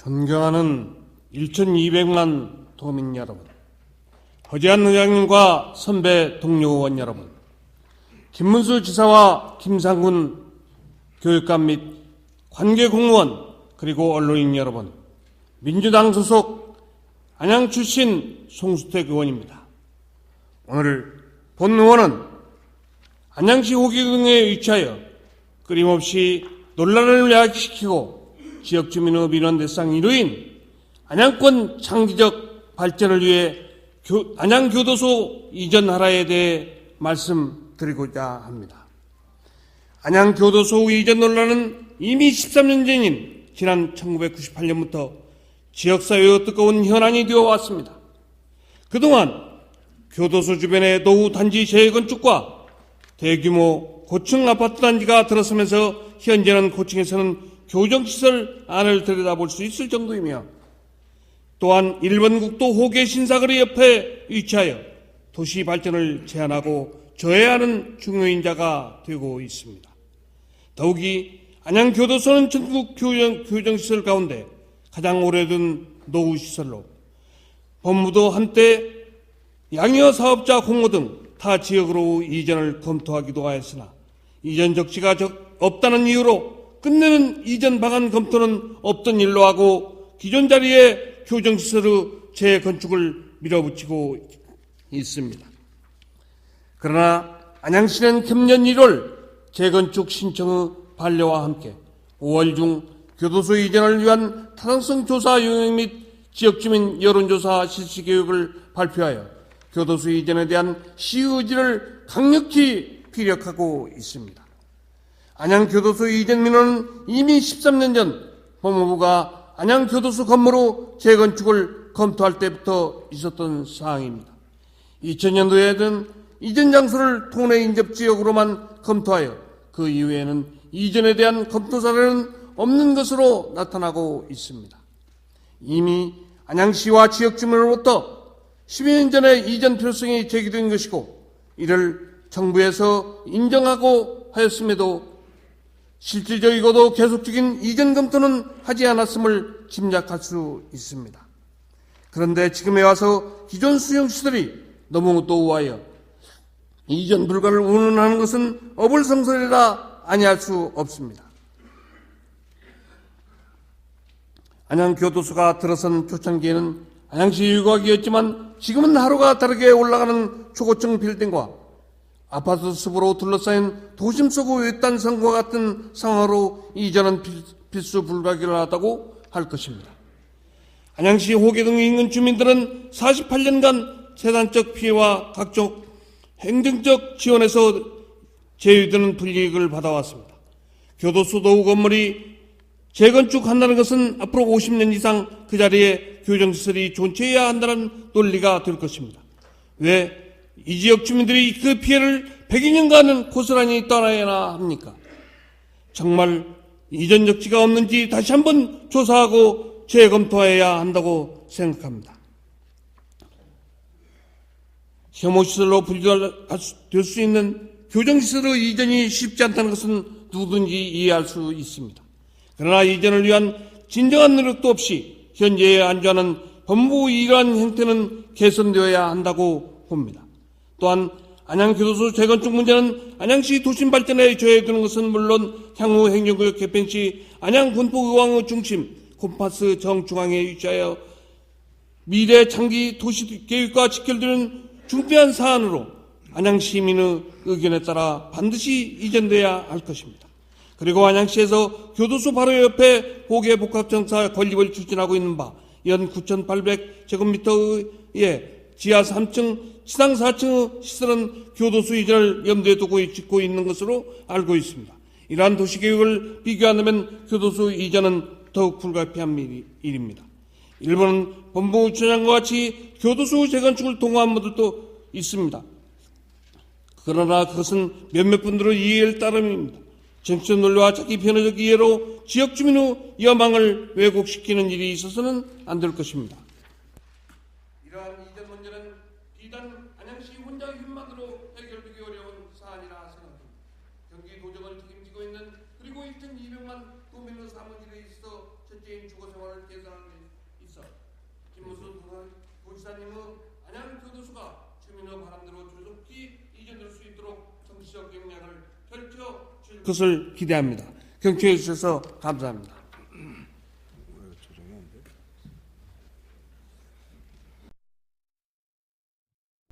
존경하는 1,200만 도민 여러분, 허재한 의장님과 선배 동료 의원 여러분, 김문수 지사와 김상군 교육감 및 관계 공무원 그리고 언론인 여러분, 민주당 소속 안양 출신 송수택 의원입니다. 오늘 본 의원은 안양시 호계동에 위치하여 끊임없이 논란을 야기시키고 지역 주민의 민원 대상 1호인 안양권 장기적 발전을 위해 안양교도소 이전하라에 대해 말씀드리고자 합니다. 안양교도소 이전 논란은 이미 13년 전인 지난 1998년부터 지역사회의 뜨거운 현안이 되어왔습니다. 그동안 교도소 주변의 노후 단지 재건축과 대규모 고층 아파트 단지가 들어서면서 현재는 고층에서는 교정시설 안을 들여다볼 수 있을 정도이며, 또한 일본 국도 호계 신사거리 옆에 위치하여 도시 발전을 제한하고 저해하는 중요인자가 되고 있습니다. 더욱이 안양교도소는 전국 교정시설 가운데 가장 오래된 노후시설로 법무도 한때 양여 사업자 공모 등 타 지역으로 이전을 검토하기도 하였으나 이전 적시가 없다는 이유로 끝내는 이전 방안 검토는 없던 일로 하고 기존 자리에 교정시설의 재건축을 밀어붙이고 있습니다. 그러나 안양시는 금년 1월 재건축 신청의 반려와 함께 5월 중 교도소 이전을 위한 타당성 조사 요약 및 지역주민 여론조사 실시 계획을 발표하여 교도소 이전에 대한 시의 의지를 강력히 피력하고 있습니다. 안양교도소 이전 민원은 이미 13년 전 법무부가 안양교도소 건물로 재건축을 검토할 때부터 있었던 사항입니다. 2000년도에는 이전 장소를 도내 인접지역으로만 검토하여 그 이후에는 이전에 대한 검토 사례는 없는 것으로 나타나고 있습니다. 이미 안양시와 지역주민으로부터 12년 전에 이전 필요성이 제기된 것이고 이를 정부에서 인정하고 하였음에도 실질적이고도 계속적인 이전 검토는 하지 않았음을 짐작할 수 있습니다. 그런데 지금에 와서 기존 수용시설이 너무 노후하여 이전 불가를 운운하는 것은 어불성설이라 아니할 수 없습니다. 안양교도소가 들어선 초창기에는 안양시 일각이었지만 지금은 하루가 다르게 올라가는 초고층 빌딩과 아파트 숲으로 둘러싸인 도심 속의 외딴 성과 같은 상황으로 이전은 필수 불가결하다고 할 것입니다. 안양시 호계동 인근 주민들은 48년간 재단적 피해와 각종 행정적 지원에서 제휴되는 불이익을 받아왔습니다. 교도소 노후 건물이 재건축한다는 것은 앞으로 50년 이상 그 자리에 교정시설이 존재해야 한다는 논리가 될 것입니다. 왜 이 지역 주민들이 그 피해를 100여년간은 고스란히 떠나야 합니까? 정말 이전 적지가 없는지 다시 한번 조사하고 재검토해야 한다고 생각합니다. 혐오시설로 분류될 수 있는 교정시설의 이전이 쉽지 않다는 것은 누구든지 이해할 수 있습니다. 그러나 이전을 위한 진정한 노력도 없이 현재에 안주하는 법무부의 이러한 행태는 개선되어야 한다고 봅니다. 또한 안양교도소 재건축 문제는 안양시 도심 발전에 저해되는 것은 물론 향후 행정구역 개편 시 안양군포의왕의 중심 콤파스 정중앙에 위치하여 미래 장기 도시계획과 직결되는 중대한 사안으로 안양시민의 의견에 따라 반드시 이전돼야 할 것입니다. 그리고 안양시에서 교도소 바로 옆에 호계복합정사 건립을 추진하고 있는 바 연 9,800제곱미터의 지하 3층, 지상 4층의 시설은 교도소 이전을 염두에 두고 짓고 있는 것으로 알고 있습니다. 이러한 도시계획을 비교한다면 교도소 이전은 더욱 불가피한 일입니다. 일본은 법무부처장과 같이 교도소 재건축을 동의한 분들도 있습니다. 그러나 그것은 몇몇 분들의 이해를 따름입니다. 정치적 논리와 자기 편의적 이해로 지역 주민의 여망을 왜곡시키는 일이 있어서는 안 될 것입니다. 이러한 이전 문제는 비단 안양시 혼자의 힘만으로 해결되기 어려운 사안이라 생각합니다. 경기 도정을 책임지고 있는 그리고 1,200만 도민의 사무실에 있어 첫째인 주거 생활을 개선하는 데 있어 김무수 도지사님의 안양교도소가 주민의 바람대로 조속히 이전될 수 있도록 정치적 역량을 펼쳐 줄 것을 기대합니다. 경청해 주셔서 감사합니다.